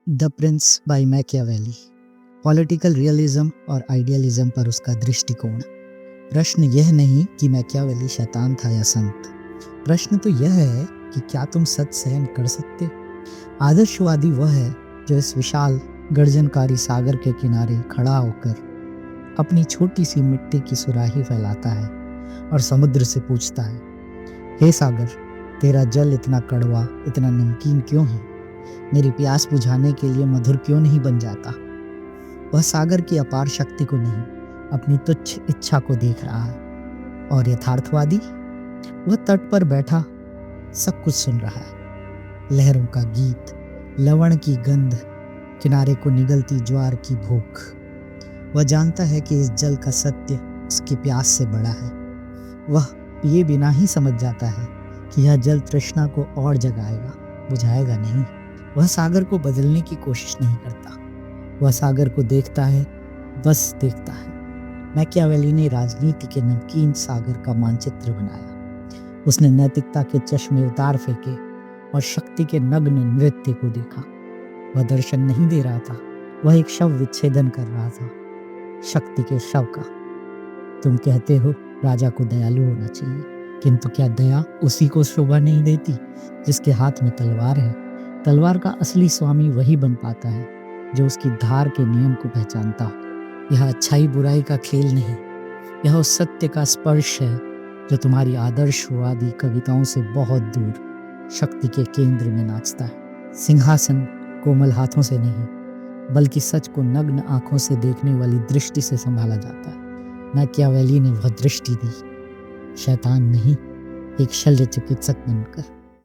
The prince by Machiavelli. Political realism और idealism पर उसका दृष्टिकोण। प्रश्न यह नहीं कि मैकियावेली शैतान था या संत। प्रश्न तो यह है कि क्या तुम सच सहन कर सकते। आदर्शवादी वह है जो इस विशाल गर्जनकारी सागर के किनारे खड़ा होकर अपनी छोटी सी मिट्टी की सुराही फैलाता है और समुद्र से पूछता है, हे सागर, तेरा जल इतना कड़वा, इतना नमकीन क्यों है? मेरी प्यास बुझाने के लिए मधुर क्यों नहीं बन जाता? वह सागर की अपार शक्ति को नहीं, अपनी तुच्छ इच्छा को देख रहा है। और यथार्थवादी वह तट पर बैठा सब कुछ सुन रहा है। लहरों का गीत, लवण की गंध, किनारे को निगलती ज्वार की भूख। वह जानता है कि इस जल का सत्य उसकी प्यास से बड़ा है। वह पिए बिना ही समझ जाता है कि यह जल तृष्णा को और जगाएगा, बुझाएगा नहीं। वह सागर को बदलने की कोशिश नहीं करता। वह सागर को देखता है, बस देखता है। मैकियावेली ने राजनीति के नमकीन सागर का मानचित्र बनाया। उसने नैतिकता के चश्मे उतार फेंके और शक्ति के नग्न नृत्य को देखा। वह दर्शन नहीं दे रहा था, वह एक शव विच्छेदन कर रहा था, शक्ति के शव का। तुम कहते हो राजा को दयालु होना चाहिए, किंतु क्या दया उसी को शोभा नहीं देती जिसके हाथ में तलवार है? तलवार का असली स्वामी वही बन पाता है जो उसकी धार के नियम को पहचानता हो। यह अच्छाई बुराई का खेल नहीं, यह उस सत्य का स्पर्श है जो तुम्हारी आदर्शवादी कविताओं से बहुत दूर शक्ति के केंद्र में नाचता है। सिंहासन कोमल हाथों से नहीं, बल्कि सच को नग्न आंखों से देखने वाली दृष्टि से संभाला जाता है। मैकियावेली ने वह दृष्टि दी, शैतान नहीं, एक शल्य चिकित्सक बनकर।